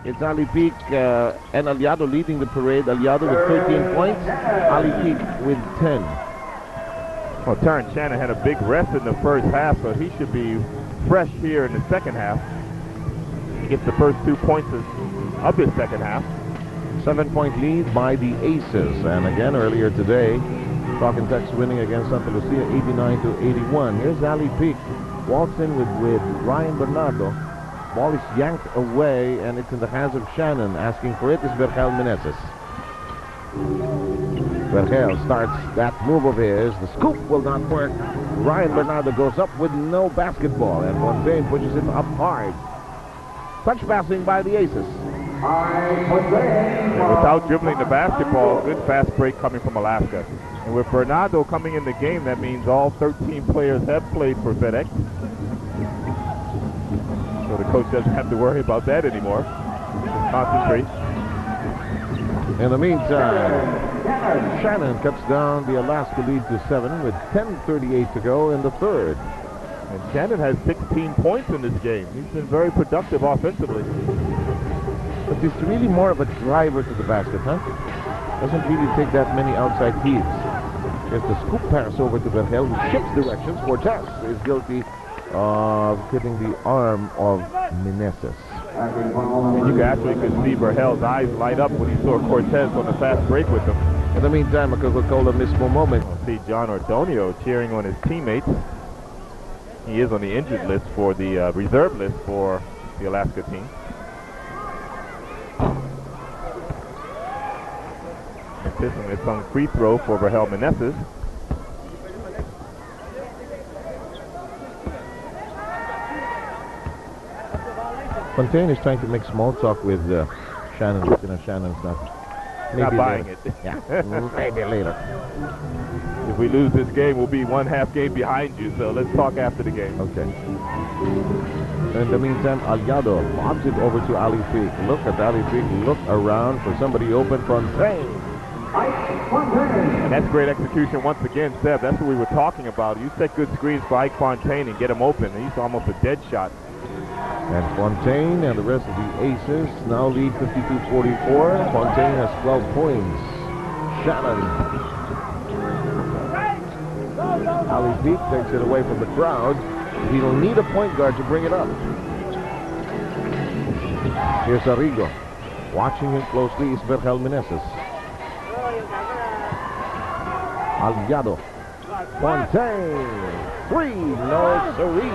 It's Ali Peak and Aliado leading the parade. Aliado with 13 points, Ali Peak with 10. Well, Terrence Shannon had a big rest in the first half, so he should be fresh here in the second half. He gets the first 2 points of his second half. 7-point lead by the Aces. And again, earlier today, Roque and Tex winning against Santa Lucia 89-81. Here's Ali Peak. Walks in with Ryan Bernardo. Ball is yanked away, and it's in the hands of Shannon. Asking for it is Vergel Meneses. Vergel starts that move of his. The scoop will not work. Ryan Bernardo goes up with no basketball, and Fontaine pushes it up hard. Touch passing by the Aces. And without dribbling the basketball, good fast break coming from Alaska. And with Bernardo coming in the game, that means all 13 players have played for Fedex. So the coach doesn't have to worry about that anymore. Just concentrate. In the meantime, Shannon cuts down the Alaska lead to 7 with 10:38 to go in the third. And Shannon has 16 points in this game. He's been very productive offensively. But he's really more of a driver to the basket, huh? Doesn't really take that many outside heaves. Here's the scoop pass over to Vergel, who shifts directions. Cortez is guilty of hitting the arm of Meneses. And you actually could see Vergel's eyes light up when he saw Cortez on the fast break with him. In the meantime, a Coca-Cola mismo moment. We'll see John Ordonio cheering on his teammates. He is on the injured list for the reserve list for the Alaska team. Anticipating a some free throw for Vergel Meneses. Fontaine is trying to make small talk with Shannon, but Shannon's not. Maybe Not buying later. it. Yeah, maybe later. If we lose this game, we'll be 1/2 game behind you, so let's talk after the game. Okay. In the meantime, Aliado lobs it over to Ali Peak. Look at Ali Peak. Look around for somebody open. Fontaine. And that's great execution once again, Seb. That's what we were talking about. You set good screens for Ike Fontaine and get him open. He's almost a dead shot. And Fontaine and the rest of the Aces now lead 52-44. Fontaine has 12 points. Shannon. Ali Peak takes it away from the crowd. He'll need a point guard to bring it up. Here's Arrigo. Watching him closely is Vergel Meneses. Aliado. Fontaine. 3. No, siree.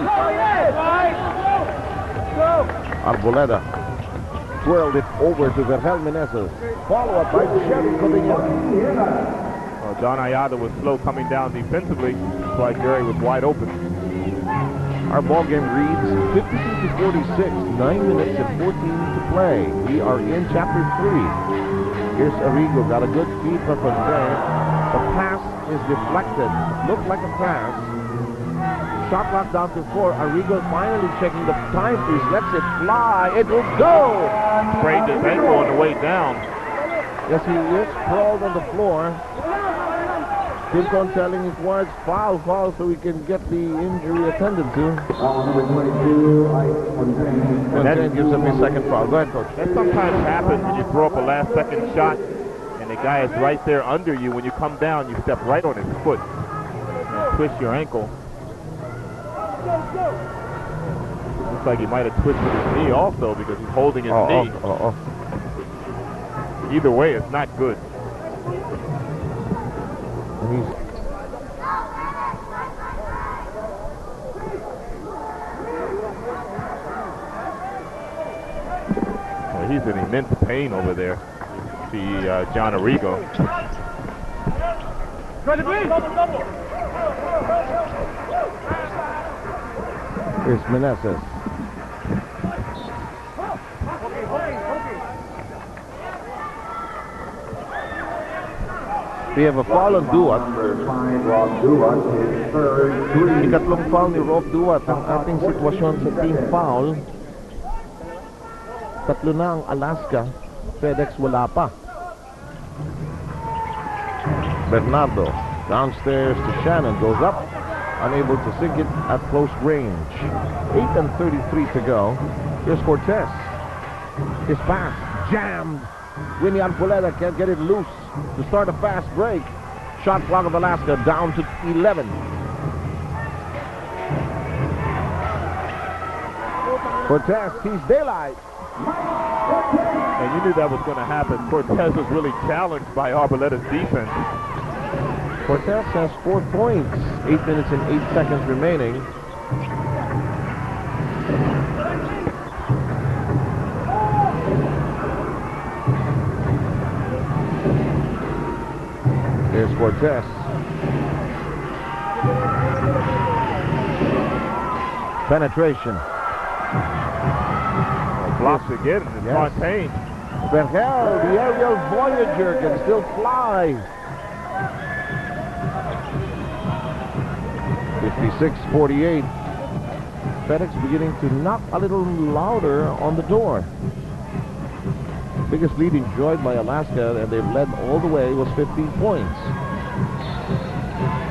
Arboleda twirled it over to Vergel Meneses. Follow up by Chevy Codinha. Well, Don Ayada was slow coming down defensively. That's why Jerry was wide open. Our ball game reads 52-46. 9 minutes and 14 to play. We are in chapter 3. Here's Arrigo. Got a good feed from Fontaine. The pass is deflected. Looked like a pass. Shot clock down to 4. Arrigo finally checking the timepiece. Lets it fly. It will go. Sprained his ankle on the way down. Yes, he is sprawled on the floor. Keeps on telling his wives, foul, so he can get the injury attended to. And that gives him his second foul. Go ahead, Coach. That sometimes happens when you throw up a last-second shot, and the guy is right there under you. When you come down, you step right on his foot and twist your ankle. Looks like he might have twisted his knee also because he's holding his knee. Either way, it's not good. Well, he's in immense pain over there. See John Arrigo. Here's Meneses. We have a foul on Duat. Ikatlong foul ni Rob Duat. Ang ating sitwasyon sa team foul. Tatlo na ang Alaska. Fedex wala pa. Bernardo downstairs to Shannon. Goes up. Unable to sink it at close range. 8:33 to go. Here's Cortez. His pass jammed. Winnie Arboleda can't get it loose to start a fast break. Shot clock of Alaska down to 11. Cortez sees daylight. And you knew that was going to happen. Cortez was really challenged by Arboleda's defense. Cortez has 4 points. 8 minutes and 8 seconds remaining. Here's Cortez. Penetration. Blocks again. It's Fontaine. Vergel, the aerial Voyager, can still fly. 56-48. Fedex beginning to knock a little louder on the door. Biggest lead enjoyed by Alaska, and they've led all the way, was 15 points.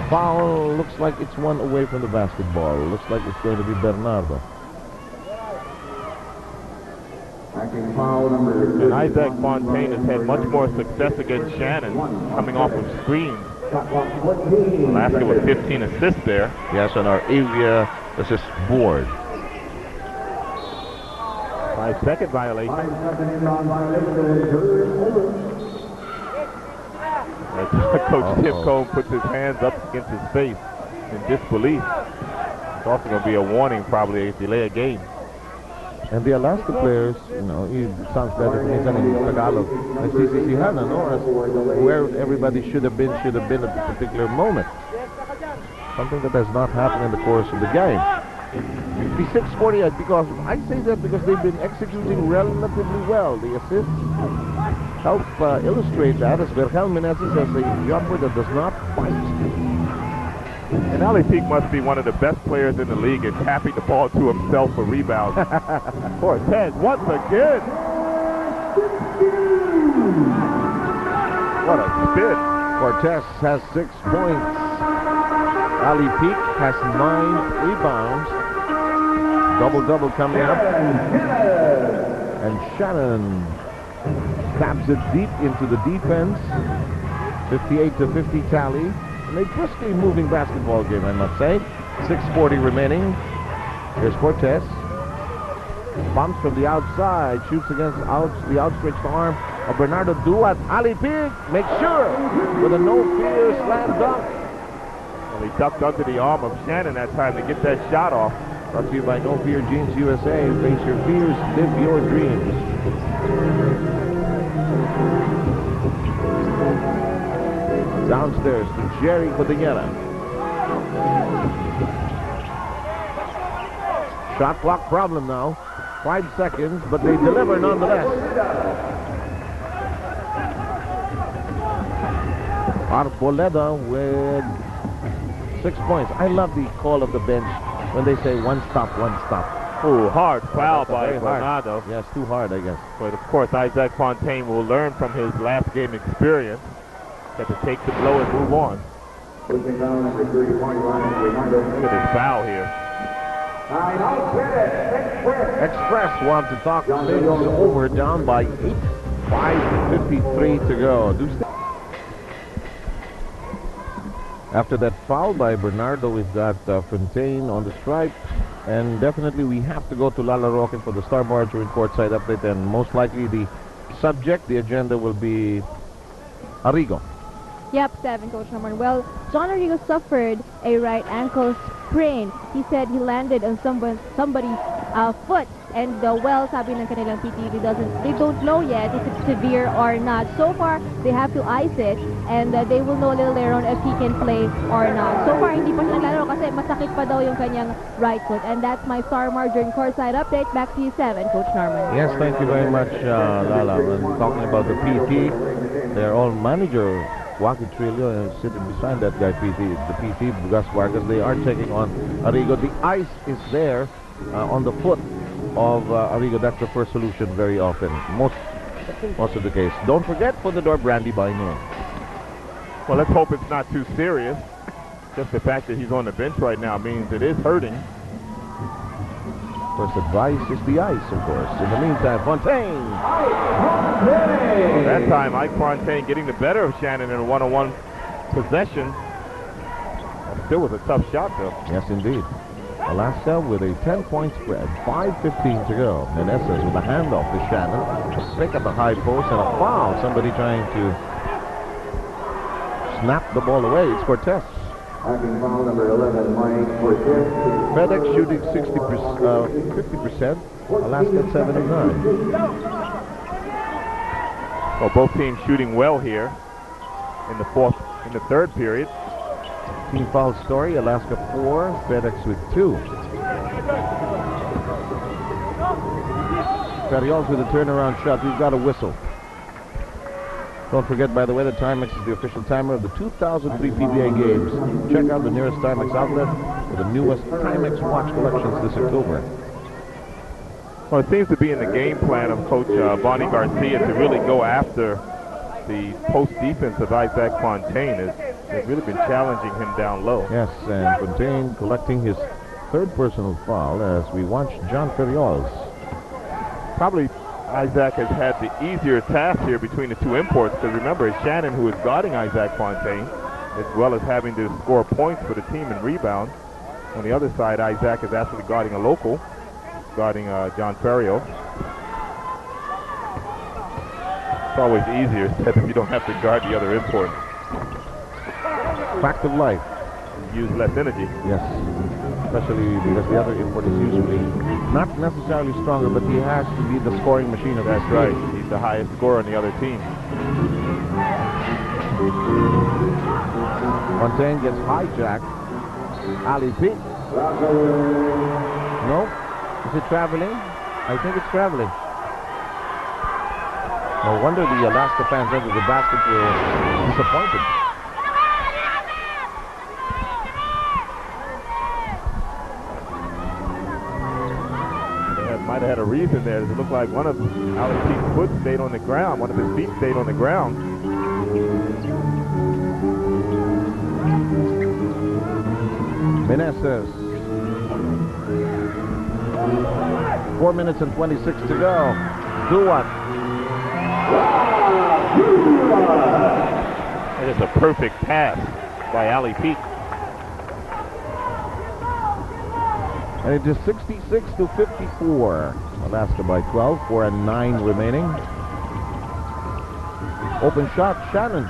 Foul looks like it's one away from the basketball. Looks like it's going to be Bernardo. And Isaac Fontaine has had much more success against Shannon, coming off of screens. Alaska with 15 assists there. Yes, on our area assist board. 5-second violation. As Coach Tim Cone puts his hands up against his face in disbelief. It's also going to be a warning, probably a delay of game. And the Alaska players, you know, it sounds better in Tagalog. Where everybody should have been at a particular moment. Something that has not happened in the course of the game. 56-48, because I say that because they've been executing relatively well. The assists help illustrate that, as Vergel Menezes has a jumper that does not bite. And Ali Peak must be one of the best players in the league at tapping the ball to himself for rebounds. Cortez once again. What a spin. Cortez has 6 points. Ali Peak has 9 rebounds. Double-double coming up. And Shannon stabs it deep into the defense. 58-50 tally. And a briskly moving basketball game, I must say. 6:40 remaining. Here's Cortez. Bumps from the outside. Shoots against the outstretched arm of Bernardo Duat. Ali Peak makes sure with a no-fear slam dunk. Well, he ducked under the arm of Shannon that time to get that shot off. Brought to you by No Fear Jeans USA. Face your fears, live your dreams. Downstairs to Jerry Cordillera. Shot clock problem now. 5 seconds, but they deliver nonetheless. Arboleda with 6 points. I love the call of the bench when they say one stop, one stop. Oh, hard foul by Bernardo. Yes, too hard, I guess. But of course, Isaac Fontaine will learn from his last game experience that to take the blow and move on. Look at his foul here. Express want to talk things over, down by 8. 5:53 to go. After that foul by Bernardo, we've got Fontaine on the stripe. And definitely we have to go to Lala Roque for the Star Margarine courtside update. And most likely the subject, the agenda will be Arrigo. Yep, 7, Coach Norman. Well, John Arrigo suffered a right ankle sprain. He said he landed on somebody's foot. And sabi ng kanilang PT, they don't know yet if it's severe or not. So far, they have to ice it, and they will know a little later on if he can play or not. So far, hindi pa siya naglaro kasi masakit pa daw yung kanyang right foot. And that's my Star Margarine courtside update. Back to you, 7, Coach Norman. Yes, thank you very much, Lala. When talking about the PT, they're all manager. Joaquin Trillo and sitting beside that guy, the PT, Gus Vargas. They are checking on Arrigo. The ice is there on the foot of Arrigo. That's the first solution very often. Most of the case. Don't forget, for the door brandy by noon. Well, let's hope it's not too serious. Just the fact that he's on the bench right now means it is hurting. First advice is the ice, of course. In the meantime, Fontaine. That time, Ike Fontaine getting the better of Shannon in a one-on-one possession. That still was a tough shot, though. Yes, indeed. Alaska with a 10-point spread. 5:15 to go. Meneses with a handoff to Shannon. A pick at the high post and a foul. Somebody trying to snap the ball away. It's Cortez. Foul number 11, Mike Cortez. Fedex shooting 50%. Alaska 79. Well, both teams shooting well here in the third period. Team foul story. Alaska 4. Fedex with 2. Ferriols with a turnaround shot. We've got a whistle. Don't forget, by the way, that Timex is the official timer of the 2003 PBA games. Check out the nearest Timex outlet for the newest Timex watch collections this October. Well, it seems to be in the game plan of Coach Bonnie Garcia to really go after the post defense of Isaac Fontaine. They've really been challenging him down low. Yes, and Fontaine collecting his third personal foul as we watch John Ferriols. Probably Isaac has had the easier task here between the two imports, because remember, it's Shannon who is guarding Isaac Fontaine, as well as having to score points for the team and rebound. On the other side, Isaac is actually guarding a local, guarding John Ferrio. It's always easier if you don't have to guard the other import. Fact of life. Use less energy. Yes, especially because the other import is usually not necessarily stronger, but he has to be the scoring machine of That's right. He's the highest scorer on the other team. Fontaine gets hijacked. Ali P. No? Is it traveling? I think it's traveling. No wonder the Alaska fans under the basket were disappointed. Might have had a reason there. It looked like one of Alex Pete's foot stayed on the ground. One of his feet stayed on the ground. Meneses. 4 minutes and 26 to go. Do what? That is a perfect pass by Ali Pete. And it is 66 to 54. Alaska by 12, 4 and 9 remaining. Open shot, Shannon.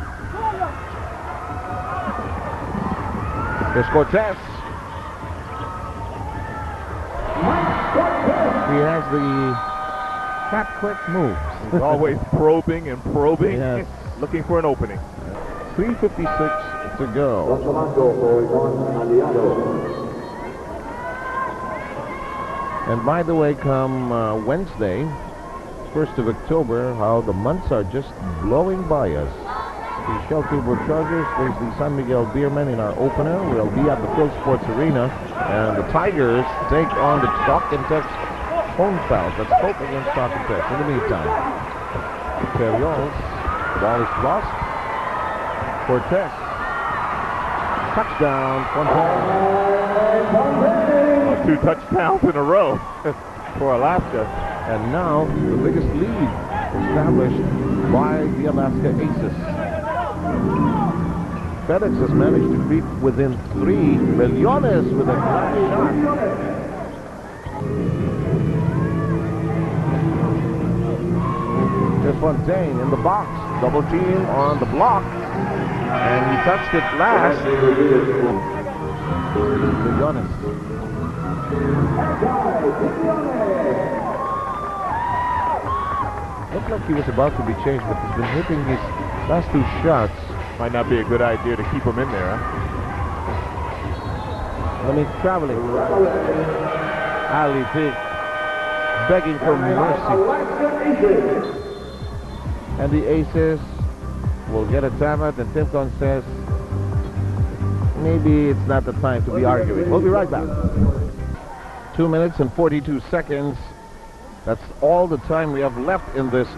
Here's Cortez. He has the cat quick moves. He's always probing and probing, Yes. looking for an opening. 3:56 to go. And by the way, come Wednesday, 1st of October, how the months are just blowing by us. The Shelterwood Chargers face the San Miguel Beermen in our opener. We'll be at the Phil Sports Arena. And the Tigers take on the Stock and Tex home fouls. That's Hope against Stock and Tex. In the meantime, Ferriols, ball is lost. Cortez. Touchdown, Fontaine. 2 touchdowns in a row for Alaska. And now the biggest lead established by the Alaska Aces. Fedex has managed to creep within 3. Millones with a flat shot. Here's Fontaine in the box. Double team on the block. And he touched it last. Millones. Looked like he was about to be changed, but he's been hitting his last 2 shots. Might not be a good idea to keep him in there, huh? Let me traveling. Ali P begging for mercy. And the Aces will get a timeout, and Timcon says maybe it's not the time to be arguing. We'll be right back. 2 minutes and 42 seconds. That's all the time we have left in this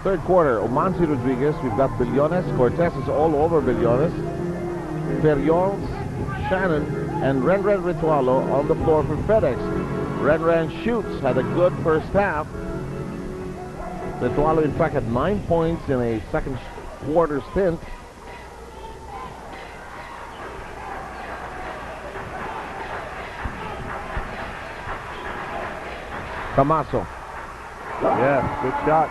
third quarter. Omanzi Rodriguez, we've got Billones. Cortez is all over Billones. Ferriols, Shannon, and Ritualo on the floor for Fedex. Ren shoots, had a good first half. Ritualo, in fact, had 9 points in a second quarter stint. Camaso. Yes, good shot.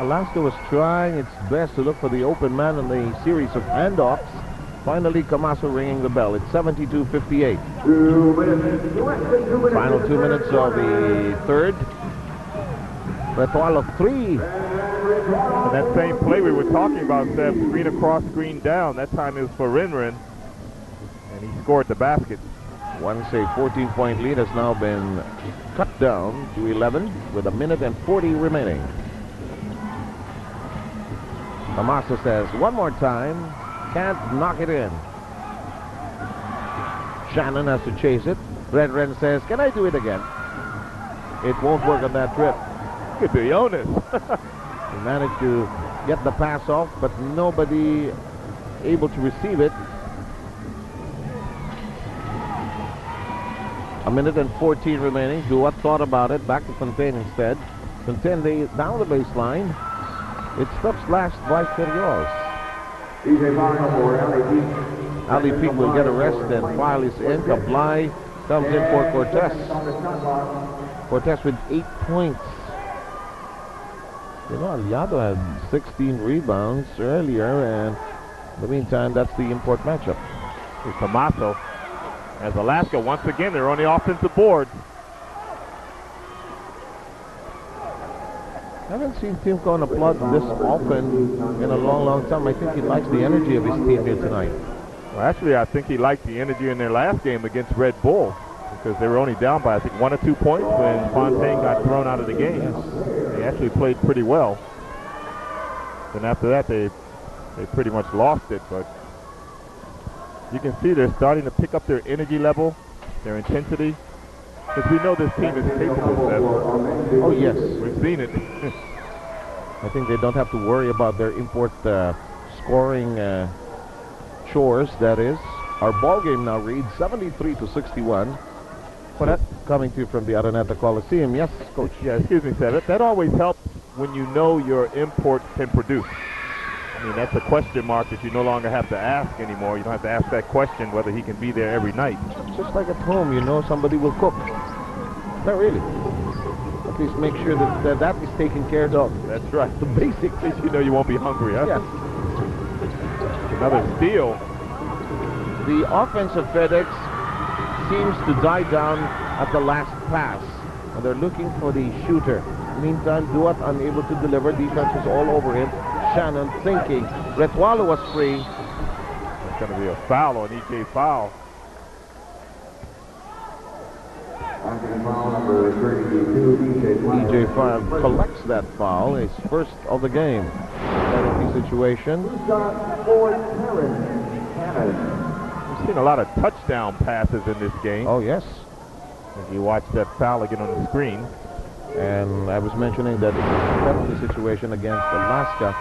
Alaska was trying its best to look for the open man in the series of handoffs. Finally, Camaso ringing the bell. It's 72-58. Final 2 minutes of the third. Ritualo 3. And that same play we were talking about, Seb, screen across, screen down. That time it was for Ren. And he scored the basket. Once a 14-point lead has now been cut down to 11 with 1:40 remaining. Camaso says, one more time, can't knock it in. Shannon has to chase it. Ren says, can I do it again? It won't work on that trip. Good to be honest. He managed to get the pass off, but nobody able to receive it. 1:14 remaining. Duat thought about it. Back to Fontaine instead. Fontaine down the baseline. It's stuff slashed by Ferrios. Ali Peak will get a rest and file is in. Kablay comes in for Cortez. Cortez with 8 points. You know, Aliado had 16 rebounds earlier, and in the meantime, that's the import matchup. It's Camaso. As Alaska, once again, they're on the offensive board. I haven't seen Tim Cohn applaud this often in a long time. I think he likes the energy of his team here tonight. Well, actually, I think he liked the energy in their last game against Red Bull because they were only down by, I think, 1 or 2 points when Fontaine got thrown out of the game. Yes. They actually played pretty well. Then after that, they pretty much lost it, but you can see they're starting to pick up their energy level, their intensity, because we know this team is capable of. Oh, yes. We've seen it. I think they don't have to worry about their import scoring chores, that is. Our ball game now reads 73-61. But that's coming to you from the Araneta Coliseum. Yes, Coach. Yeah, excuse me, Seb. That always helps when you know your import can produce. I mean, that's a question mark that you no longer have to ask anymore. You don't have to ask that question whether he can be there every night. Just like at home, you know somebody will cook. Not really. At least make sure that that is taken care of. That's right. The basics. At least you know you won't be hungry, huh? Yes. Another steal. The offense of Fedex seems to die down at the last pass. And they're looking for the shooter. Meantime, Duat unable to deliver. Defense is all over him. Shannon thinking. Ritualo was free. It's going to be a foul on EJ foul. EJ 5 collects that foul. His first of the game. Penalty situation. We've seen a lot of touchdown passes in this game. Oh, yes. If you watch that foul again on the screen. And I was mentioning that in the penalty situation against Alaska,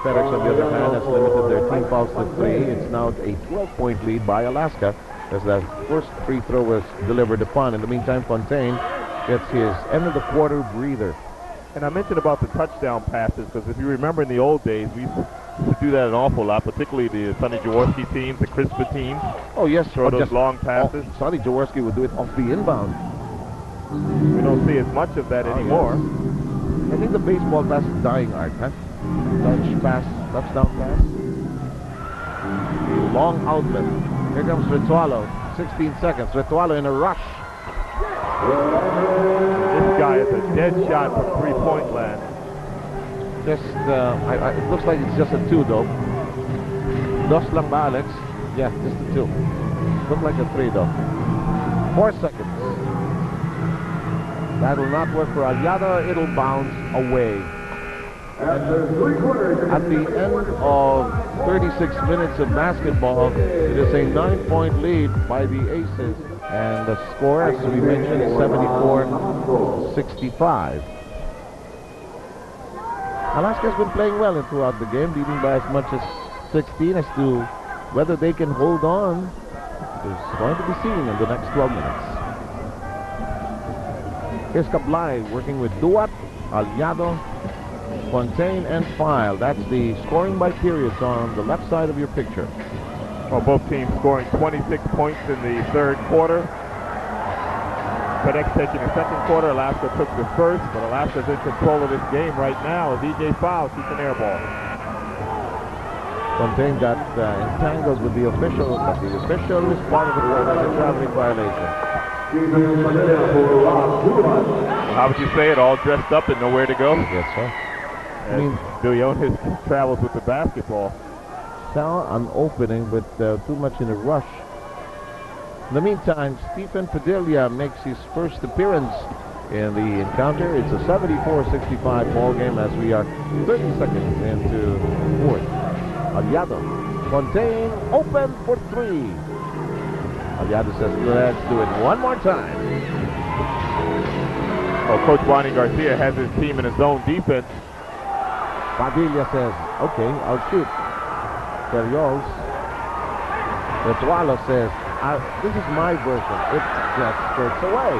Fedex, on the other hand, has limited their team fouls to 3. It's now a 12-point lead by Alaska as that first free throw was delivered upon. In the meantime, Fontaine gets his end of the quarter breather. And I mentioned about the touchdown passes because if you remember in the old days, we used to do that an awful lot, particularly the Sonny Jaworski teams, the Crispa teams. Oh, yes. Throw those long passes. Sonny Jaworski would do it off the inbound. We don't see as much of that anymore. Yes. I think the baseball pass is dying art, huh? Touch pass, touchdown pass. The long outlet. Here comes Ritualo. 16 seconds. Ritualo in a rush. This guy is a dead shot from three-point land. Just, it looks like it's just a 2 though. Dos lang ba, Alex? Yeah, just a 2. Look like a 3 though. 4 seconds. That will not work for Aliado. It'll bounce away. At the end of 36 minutes of basketball, it is a 9-point lead by the Aces. And the score, as we mentioned, is 74-65. Alaska's been playing well throughout the game, leading by as much as 16. As to whether they can hold on is going to be seen in the next 12 minutes. Here's Kablay working with Duat, Aliado, Fontaine, and File. That's the scoring by periods on the left side of your picture. Well, both teams scoring 26 points in the third quarter. Fedex taking the second quarter. Alaska took the first, but Alaska's in control of this game right now. As EJ File shoots an air ball. Fontaine got entangled with the official, but the official responded to it as a traveling violation. How would you say it? All dressed up and nowhere to go? Yes, sir. I mean, Dillon travels with the basketball. Saw an opening, but too much in a rush. In the meantime, Stephen Padilla makes his first appearance in the encounter. It's a 74-65 ball game as we are 30 seconds into fourth. Aliado. Fontaine open for three. Aliado says, let's do it one more time. Oh, Coach Bonnie Garcia has his team in a zone defense. Padilla says, okay, I'll shoot. Ferriols. Ritualo says, this is my version. It just skirts away.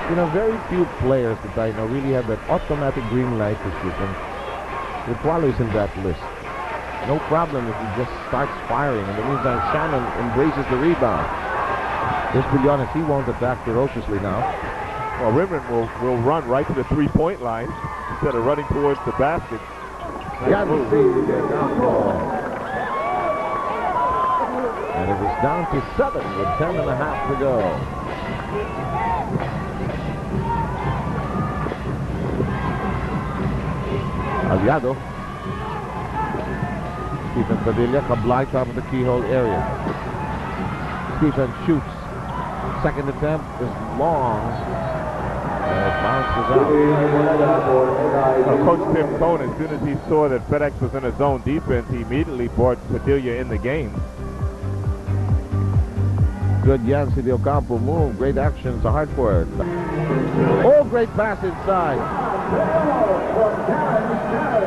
You know, very few players that I know really have that automatic green light to shoot. And Ritualo is in that list. No problem if he just starts firing. In the meantime, Shannon embraces the rebound. Let's be honest, he won't attack ferociously now. Well, Rimron will run right to the three-point line instead of running towards the basket. And it is down to 7 with 10.5 to go. Aliado. Stephen Padilla, Kablay top of the keyhole area. Stephen shoots. Second attempt is long. And it bounces out. Coach Tim Cone, as soon as he saw that Fedex was in a zone defense, he immediately brought Padilla in the game. Good Yancy de Ocampo move. Great action. It's a hard for it. Oh, great pass inside.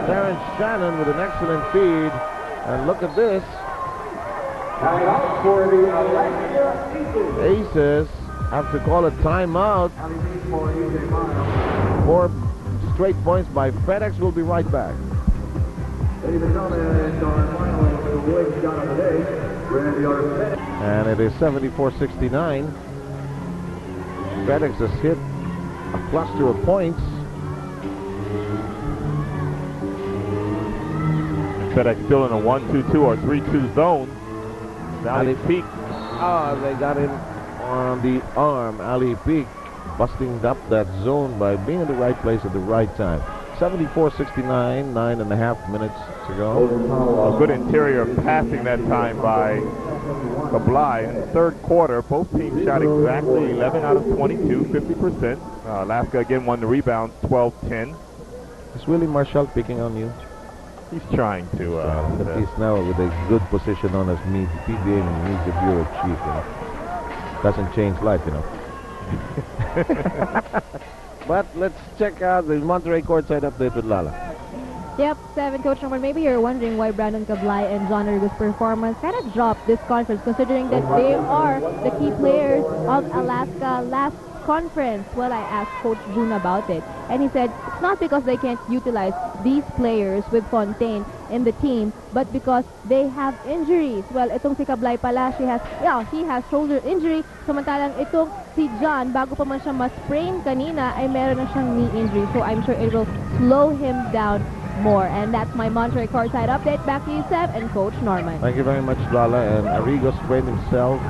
Terrence Shannon with an excellent feed. And look at this. Aces have to call a timeout. 4 straight points by Fedex. We'll be right back. And it is 74-69. Fedex has hit a cluster of points. Fedex still in a 1-2-2 or 3-2 zone. Ali Peak. Oh, they got him on the arm. Ali Peak busting up that zone by being in the right place at the right time. 74-69, 9.5 minutes to go. A good interior passing that time by Kablay. In the third quarter, both teams shot exactly 11 out of 22, 50%. Alaska again won the rebound, 12-10. Is Willie Marshall picking on you? He's trying to. But he's now with a good position on as PBA Media Bureau Chief. You know. Doesn't change life, you know. But let's check out the Monterey courtside update with Lala. Yep, 7, Coach Norman. Maybe you're wondering why Brandon Kablay and John Rodriguez's performance kind of dropped this conference, considering that they are the key players of Alaska last conference. Well, I asked Coach June about it, and he said it's not because they can't utilize these players with Fontaine in the team, but because they have injuries. Well, itong si Kablay pala, he has shoulder injury. Samantalang itong si John, bago pa man siya ma-sprain kanina, ay meron na siyang knee injury. So I'm sure it will slow him down more. And that's my Monterey courtside update. Back to you, Seb and Coach Norman. Thank you very much, Lala. And Arrigo sprained himself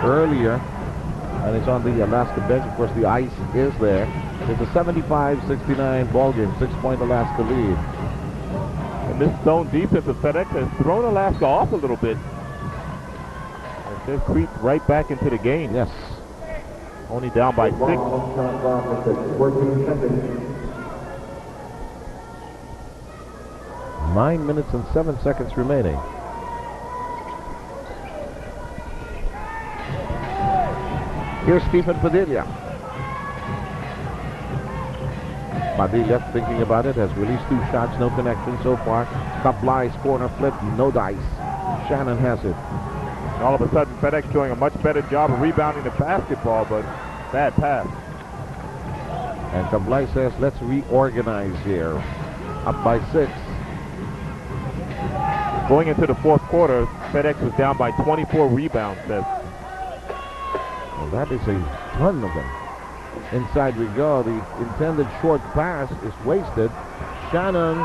earlier, and it's on the Alaska bench. Of course, the ice is there. It's a 75-69 ball game, 6-point Alaska lead. And this zone defense of Fedex has thrown Alaska off a little bit. They've creeped right back into the game. Yes. Only down by 6. 9 minutes and 7 seconds remaining. Here's Stephen Padilla. Padilla, thinking about it, has released 2 shots, no connection so far. Kablay's corner flip, no dice. Shannon has it. all of a sudden, Fedex doing a much better job of rebounding the basketball, but bad pass. And Kablay says, let's reorganize here. Up by 6. Going into the fourth quarter, Fedex was down by 24 rebounds. Well, that is a ton of them. Inside we go. The intended short pass is wasted. Shannon,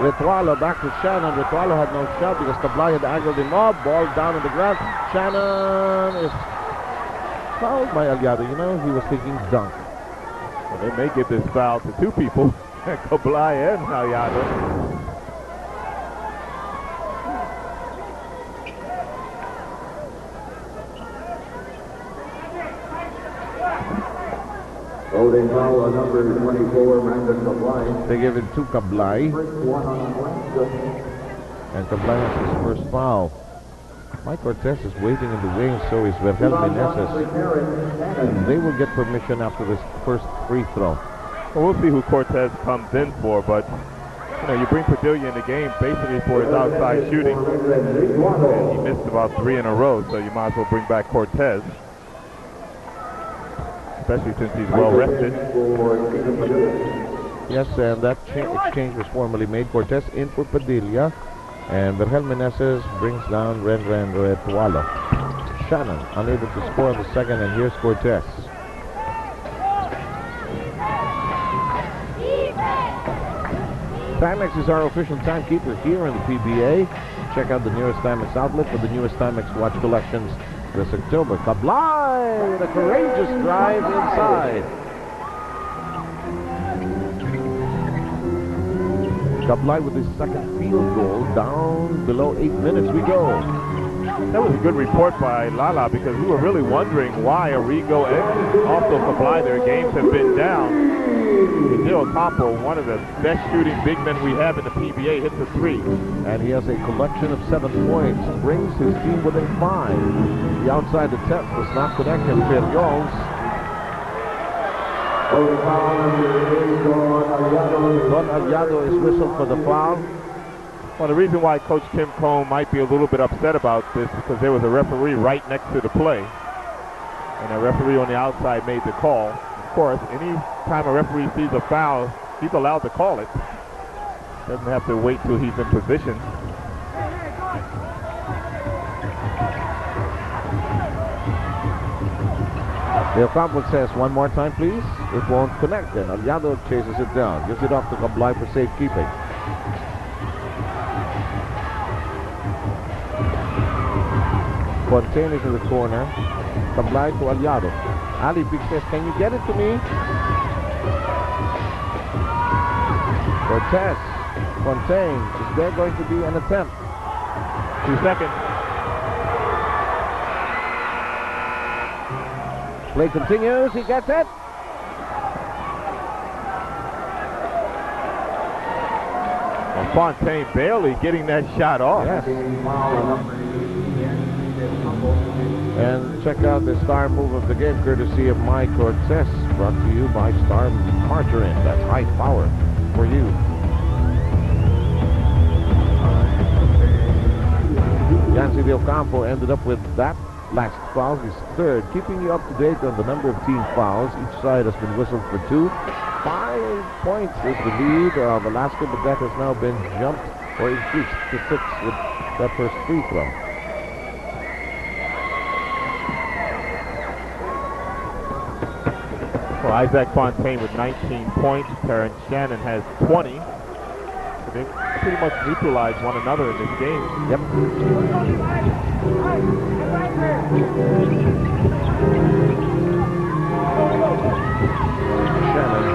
Ritualo, back to Shannon. Ritualo had no shot because Kablay had angled him up. Ball down on the ground. Shannon is fouled by Aliado. You know, he was thinking dunk. Well, they may give this foul to two people, Kablay and Aliado. Holding foul on number 24, Brandon Kablay. They give it to Kablay. First one on the way. And Kablay has his first foul. Mike Cortez is waiting in the wings, so is Vergel Meneses. And they will get permission after this first free throw. Well, we'll see who Cortez comes in for, but you know, you bring Padilla in the game basically for his outside shooting. And he missed about 3 in a row, so you might as well bring back Cortez. Especially since he's well rested. Yes, and that exchange was formally made. Cortez in for Padilla. And Vergel Meneses brings down Ritualo. Shannon unable to score on the second, and here's Cortez. Timex is our official timekeeper here in the PBA. Check out the nearest Timex outlet for the newest Timex watch collections this October. Kablay with a courageous drive inside. Kablay with his second field goal. Down below 8 minutes we go. That was a good report by Lala, because we were really wondering why Arrigo and also Kablay, their games have been down. Hideo Campo, one of the best shooting big men we have in the PBA, hits a 3. And he has a collection of 7 points. Brings his team within 5. The outside attempt was not connected. Ferrios. Don Aliado is whistled for the foul. Well, the reason why Coach Tim Cone might be a little bit upset about this is because there was a referee right next to the play. And a referee on the outside made the call. Of course, any time a referee sees a foul, he's allowed to call it. Doesn't have to wait till he's in position. The Ocampo says, one more time, please. It won't connect then. Aliado chases it down. Gives it off to Kablay for safekeeping. Fontaine is in the corner. Kablay to Aliado. Ali Big says, can you get it to me? Cortez. Fontaine. Is there going to be an attempt? 2 seconds. Play continues. He gets it. And Fontaine barely getting that shot off. Yes. And check out the star move of the game, courtesy of Mike Cortez, brought to you by Star Margarine. That's high power for you. Yancy Del Campo ended up with that last foul, his third, keeping you up to date on the number of team fouls. Each side has been whistled for 2. 5 points is the lead of Alaska, but that has now been jumped or increased to 6 with that first free throw. Well, Isaac Fontaine with 19 points. Terrence Shannon has 20. So they pretty much neutralized one another in this game. Yep. Shannon.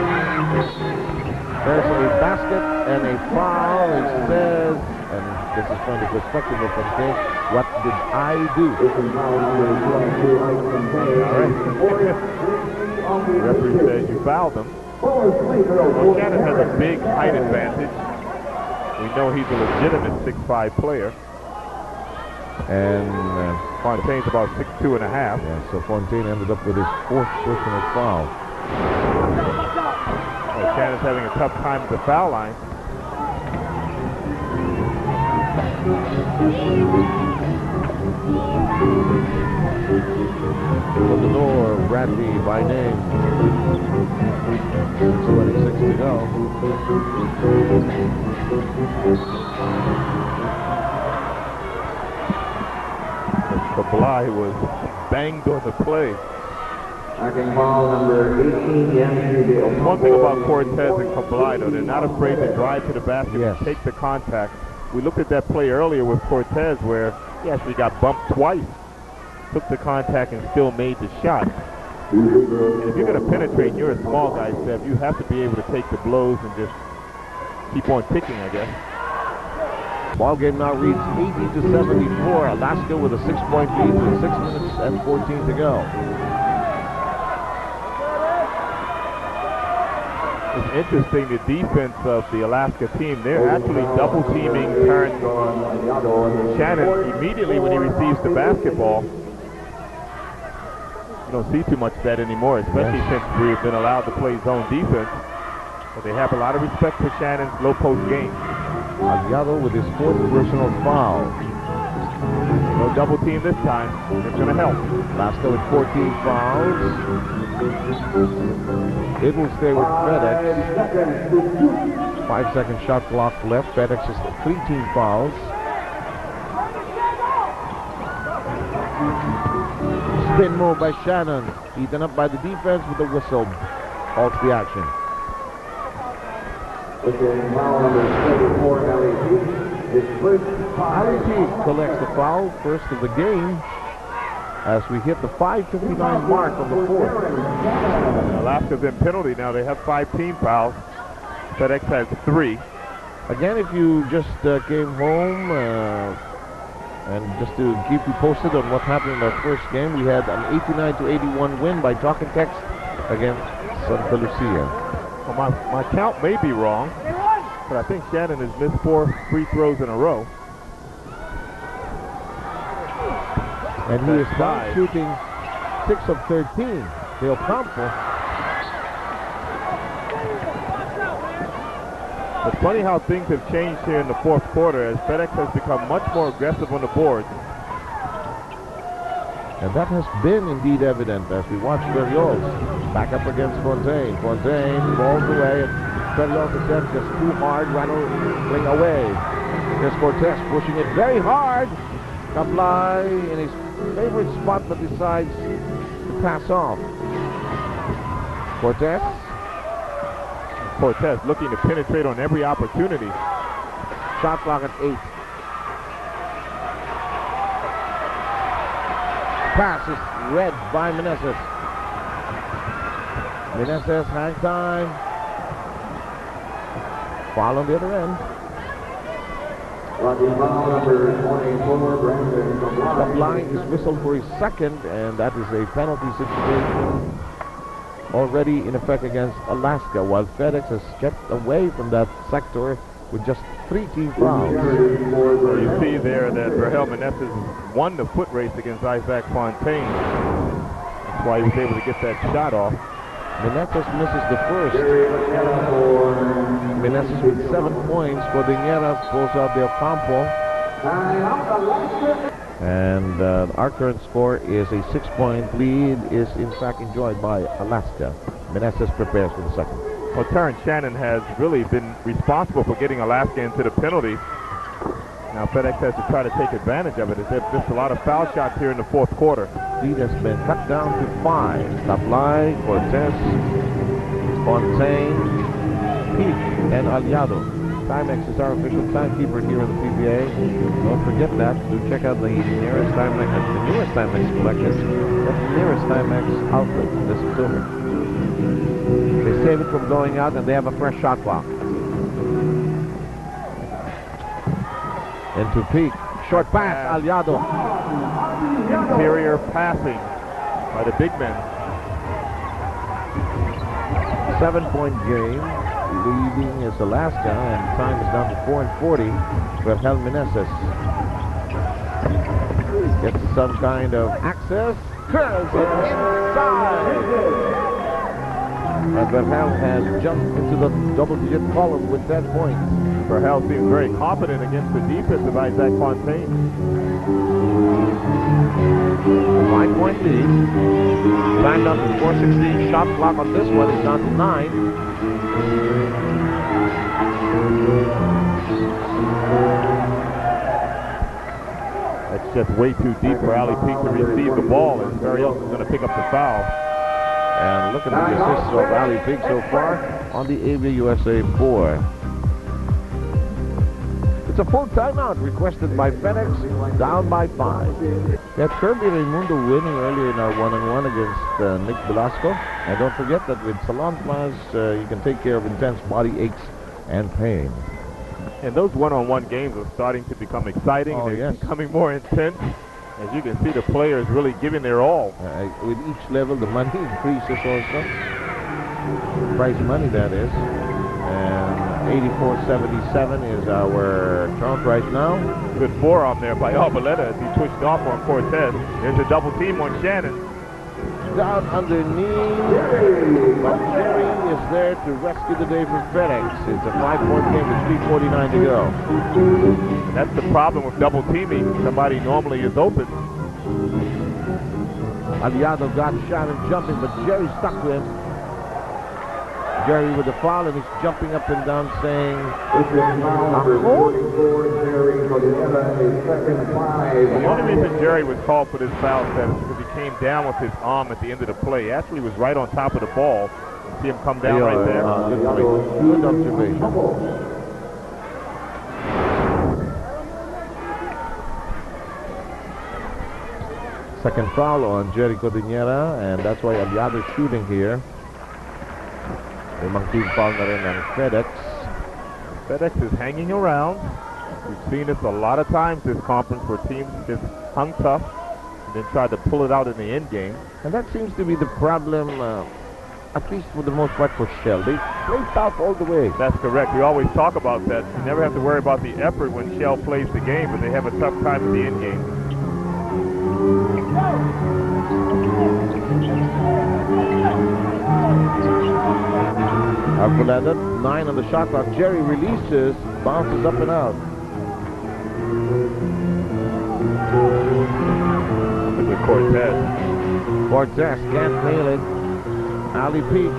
There's a basket and a foul. It says, and this is from the perspective of Fontaine, what did I do? The referee says you fouled him. Well, Shannon has a big height advantage. We know he's a legitimate 6'5" player. And Fontaine's about 6'2 and a half. Yeah, so Fontaine ended up with his 4th personal foul. Well, Shannon's having a tough time at the foul line. On the door, Bradley by name. 26 to go. Kablay was banged on the play. Attacking foul number 18, Yankee. One thing about Cortez and Kablay, though, they're not afraid to drive to the basket Yes. and take the contact. We looked at that play earlier with Cortez where he actually got bumped twice, took the contact and still made the shot. And if you're going to penetrate and you're a small guy, Seb, you have to be able to take the blows and just keep on ticking, I guess. Ball game now reads 80 to 74. Alaska with a 6-point lead with 6 minutes and 14 to go. It's interesting, the defense of the Alaska team, they're actually double teaming Terrence Shannon immediately when he receives the basketball. You don't see too much of that anymore, especially since we've been allowed to play zone defense. But they have a lot of respect for Shannon's low post game. Aliado with his 4th personal foul. No double team this time. It's going to help. Alaska with 14 fouls. It will stay with Fedex. 5-second shot clock left. Fedex has 3 team fouls. Spin move by Shannon. Eaten up by the defense with the whistle. Halts the action. Attacking foul number 74, Ali Peak. His first Ali Peak collects the foul, first of the game, as we hit the 5:59 mark of the 4th. Alaska's in penalty now. They have 5 team fouls. FedEx has 3. Again, if you just came home and just to keep you posted on what happened in our first game, we had an 89 to 81 win by Talk and Text against Santa Lucia. Well, my count may be wrong, but I think Shannon has missed 4 free throws in a row. And he is now five. shooting 6 of 13. Del Campo. It's funny how things have changed here in the 4th quarter as FedEx has become much more aggressive on the boards. And that has been indeed evident as we watch Berrios back up against Fontaine. Fontaine balls away and Berrios attempts just too hard, rattling away. Here's Cortez pushing it very hard. Kablay in his favorite spot but decides to pass off. Cortez. Cortez looking to penetrate on every opportunity. Shot clock at 8. Pass is read by Meneses. Meneses, hang time. Foul on the other end. Attacking foul number 24, Brandon Kablay is whistled for his 2nd, and that is a penalty situation already in effect against Alaska, while FedEx has kept away from that sector with just 3 team fouls. You see there that Rahel Meneses won the foot race against Isaac Fontaine. That's why he was able to get that shot off. Meneses misses the first. Meneses with 7 points. Cordillera pulls out Del Campo. And our current score is a 6-point lead is in fact enjoyed by Alaska. Meneses prepares for the 2nd. Well, Terrence Shannon has really been responsible for getting Alaska into the penalty. Now FedEx has to try to take advantage of it as they've missed a lot of foul shots here in the 4th quarter. Lead has been cut down to 5. Kablay, Cortez, Fontaine, Peak, and Aliado. Timex is our official timekeeper here in the PBA. Don't forget that. Do check out the nearest Timex, the newest Timex collection at the nearest Timex outlet this October. They save it from going out and they have a fresh shot clock. Into Peak. Short pass, Aliado. Interior passing by the big men. 7-point game. Leading is Alaska, and time is down to 4:40. Rahel Meneses gets some kind of access. Curls it inside. And Rahel has jumped into the double-digit column with 10 points. Verhel seems very confident against the defense of Isaac Fontaine. 5-point lead. Time down to 4:16. Shot clock on this one is down to 9. That's just way too deep for Ali Peak to receive the ball, and Ferrios is going to pick up the foul. And look at the assists of Ali Peak so far on the ABA USA 4. It's a full timeout requested by Fedex, down by 5. That Kirby Raimundo winning earlier in our one-on-one against Nick Velasco. And don't forget that with Salon Plus, you can take care of intense body aches and pain. And those one-on-one games are starting to become exciting. Oh, They're yes. becoming more intense. As you can see, the players really giving their all. With each level, the money increases also. Prize money, that is. And 84.77 is our count right now. Good forearm there by Arboleda as he pushed off on Cortez. There's a double team on Shannon. Down underneath, but Jerry is there to rescue the day for FedEx. It's a 5-point game with 3:49 to go. And that's the problem with double teaming. Somebody normally is open. Aliado got Shannon jumping, but Jerry stuck to him. Jerry with the foul, and he's jumping up and down saying, The only reason Jerry was called for this foul set is because he came down with his arm at the end of the play. He actually was right on top of the ball. You see him come down right there. Good observation. Second foul on Jerry Codinera, and that's why Aliado's shooting here. Limang team foul na rin ng Fedex. FedEx is hanging around. We've seen this a lot of times this conference where teams just hung tough and then tried to pull it out in the end game. And that seems to be the problem, at least for the most part, for Shell. They play tough all the way. That's correct. We always talk about that. You never have to worry about the effort when Shell plays the game, but they have a tough time in the end game. Arboleda, 9 on the shot clock. Jerry releases, bounces up and out. Look at Cortez. Cortez can't nail it. Ali Peak.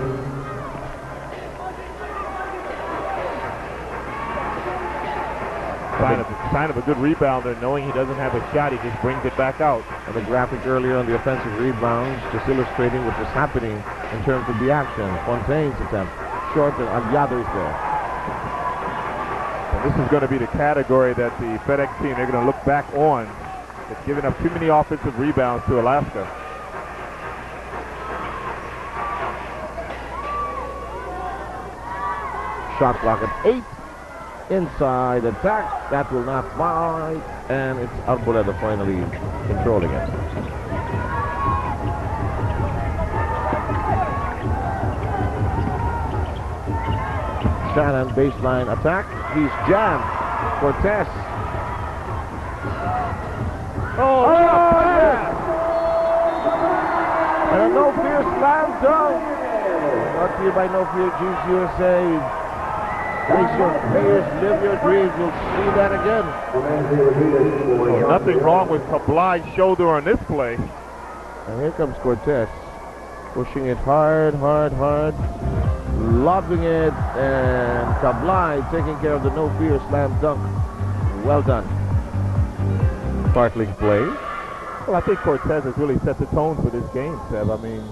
Sign of a good rebounder, knowing he doesn't have a shot, he just brings it back out. And the graphic earlier on the offensive rebounds, just illustrating what was happening in terms of the action. Fontaine's attempt, short, and Aliado is there. And this is going to be the category that the FedEx team, they're going to look back on. It's giving up too many offensive rebounds to Alaska. Shot clock at 8. Inside attack, that will not fly, and it's Arboleda finally controlling it. Shannon baseline attack, he's jammed. Cortez. Oh, pass! And a no-fear slam dunk. Brought to you by No Fear Juice USA. Race your players, live your dreams. We'll see that again. Oh, nothing wrong with Kablay's shoulder on this play. And here comes Cortez. Pushing it hard, hard, hard. Lobbing it. And Kablay taking care of the no fear slam dunk. Well done. Sparkling play. Well, I think Cortez has really set the tone for this game, Seb. I mean,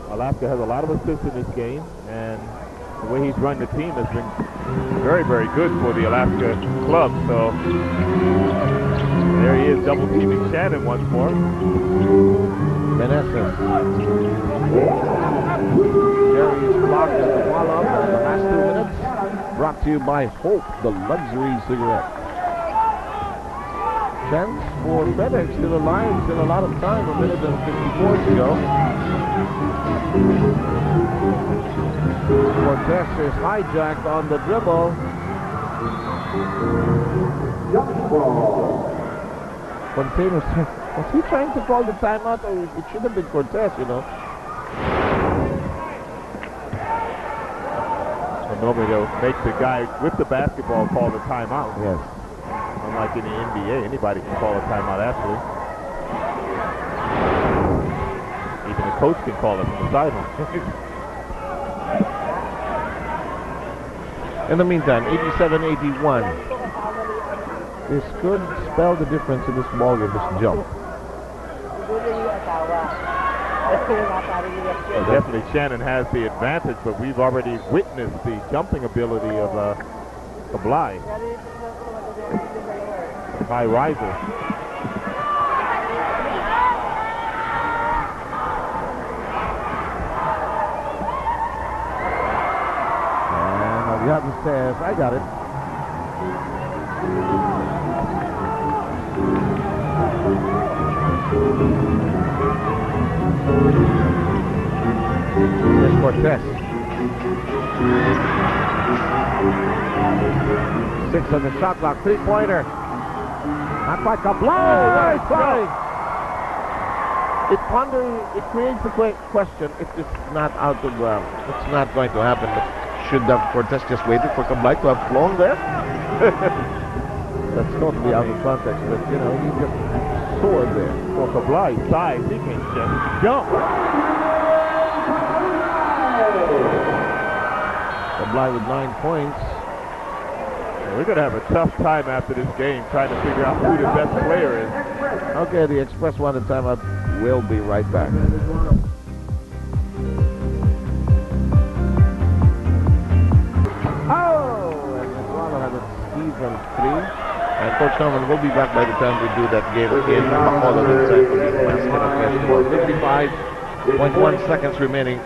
Alaska has a lot of assists in this game, and the way he's run the team has been very, very good for the Alaska club. So there he is, double teaming Shannon once more. Vanessa. Jerry is blocked as the follow-up in the last 2 minutes. Brought to you by Hope, the luxury cigarette. Chance for Fedex still alive, still a lot of time, 1 minute and 54 to go. Cortez is hijacked on the dribble. Fontaine was he trying to call the timeout, or it should have been Cortez, you know? And Normally they'll make the guy with the basketball call the timeout. Yes. Unlike in the NBA, anybody can call a timeout actually. Even the coach can call it from the sideline. In the meantime, 87-81. This could spell the difference in this ball game, this jump. Well, definitely Shannon has the advantage, but we've already witnessed the jumping ability of Kablay. High riser. And I've got the stairs. I got it. Here's Cortez. 6 on the shot clock. 3-pointer. Not by Kablay. Nice try. It creates the question if this is not out of it's not going to happen. But should Cortez just waited for Kablay to have flown there? That's totally out of context, but you know, he just soared there. So Kablay size, he can just jump. Kablay with 9 points. We're going to have a tough time after this game trying to figure out who the best player is. Okay, the Express wanted timeout. We'll be right back. Oh! And Ritualo has a steal from 3. And Coach Norman will be back by the time we do that game in Bacolod inside for the Festival. 55.1 seconds remaining.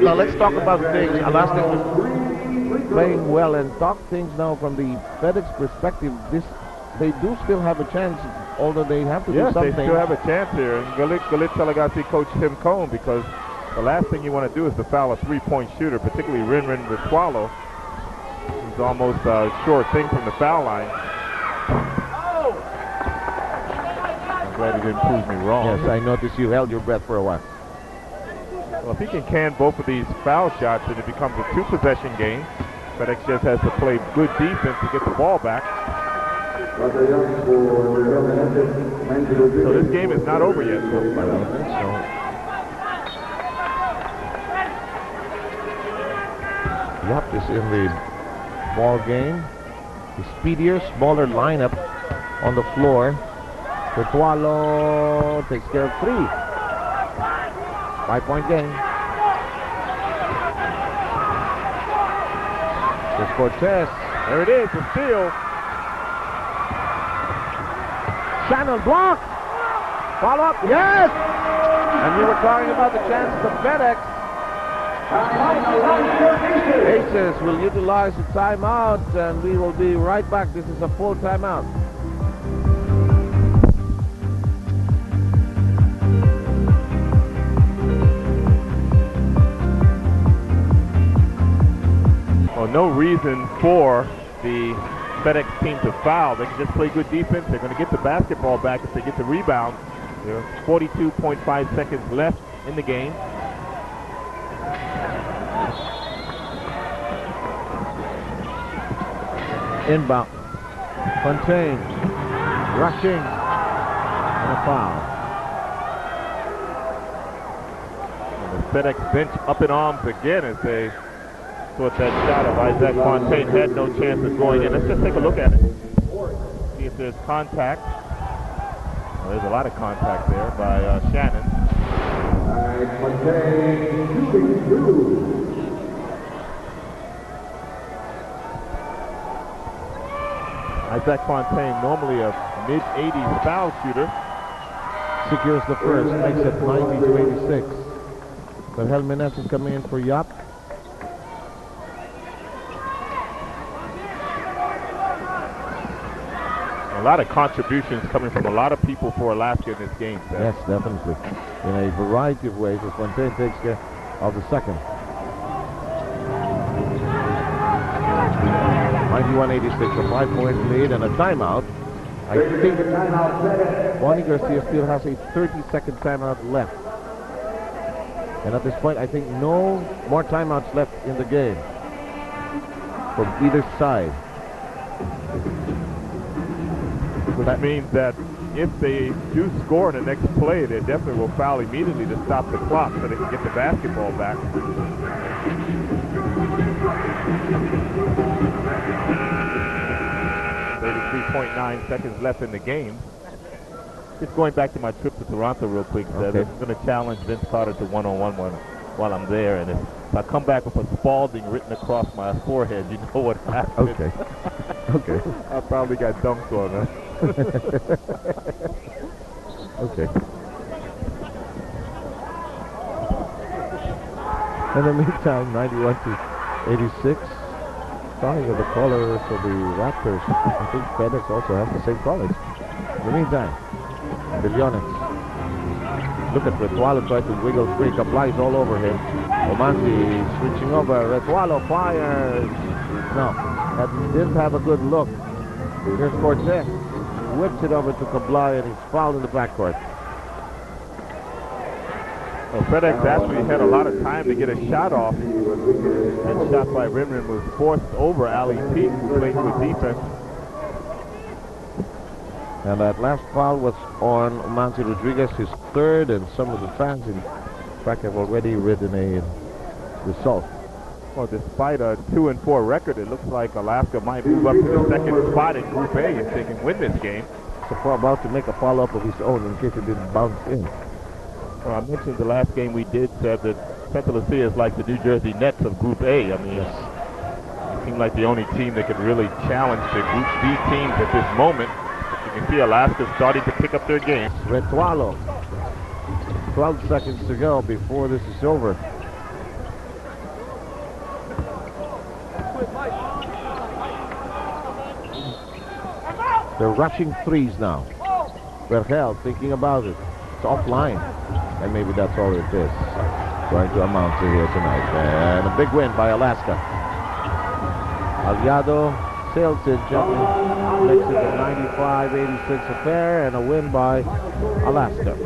Now let's talk about things. Alaska was playing well, and talk things now from the Fedex perspective. They do still have a chance, although they have to do something. Yes, they still have a chance here. And Galit Talagasi coach Tim Cone, because the last thing you want to do is to foul a three-point shooter, particularly Rinrin Ritualo. He's almost a sure thing from the foul line. I'm glad he didn't prove me wrong. Yes, I noticed you held your breath for a while. Well, if he can both of these foul shots, then it becomes a 2-possession game. Fedex just has to play good defense to get the ball back. So this game is not over yet. I don't think so. Yup is in the ball game. The speedier, smaller lineup on the floor. Ritualo takes care of 3. 5-point game. Here's Cortez. There it is, the steal. Shannon block. Follow up. Yes! And we were talking about the chances of Fedex. Aces will utilize the timeout, and we will be right back. This is a full timeout. Well, no reason for the Fedex team to foul. They can just play good defense. They're going to get the basketball back if they get the rebound. There are 42.5 seconds left in the game. Inbound. Fontaine. Rushing. And a foul. And the Fedex bench up in arms again as they thought that shot of Isaac Fontaine had no chance of going in. Let's just take a look at it. See if there's contact. Well, there's a lot of contact there by Shannon. Isaac Fontaine, normally a mid-80s foul shooter. Secures the first, makes it 90-86. But Helmenes is coming in for Yop. A lot of contributions coming from a lot of people for Alaska in this game, Seth. Yes, definitely. In a variety of ways, as Fontaine takes care of the second. 91-86, a 5-point lead and a timeout. I think Bonnie Garcia still has a 30-second timeout left. And at this point, I think no more timeouts left in the game. from either side. Which means that if they do score in the next play, they definitely will foul immediately to stop the clock so they can get the basketball back. 33.9 seconds left in the game. Just going back to my trip to Toronto real quick, Okay. I'm going to challenge Vince Carter to one-on-one while I'm there. And if I come back with a Spalding written across my forehead, you know what happened. Okay. Okay. I probably got dunked on, huh? Okay. In the meantime, 91 to 86. Starting with the color for the Raptors. I think Fedex also has the same colors. In the meantime, Billionics. Look at Ritualo try to wiggle free. Kablay all over him. Omanzi switching over. Ritualo fires. No, that didn't have a good look. Here's Cortez. Whips it over to Kablay and he's fouled in the backcourt. Well, Fedex actually had a lot of time to get a shot off. That shot by Rimrin was forced over Ali Peak, who played good defense. And that last foul was on Manzi Rodriguez, his third, and some of the fans, in fact, have already written a result. Well, despite a 2-4 record, it looks like Alaska might move up to the second spot in Group A if they can win this game. So far about to make a follow-up of his own in case it didn't bounce in. Well, I mentioned the last game we did said that Santa Lucia is like the New Jersey Nets of Group A. I mean, it seemed like the only team that could really challenge the Group B teams at this moment. You can see Alaska starting to pick up their game. Ritualo. 12 seconds to go before this is over. They're rushing threes now. Vergel thinking about it. It's offline. And maybe that's all it is. Going to amount to here tonight. And a big win by Alaska. Aliado sails it gently. Makes it a 95-86 affair and a win by Alaska.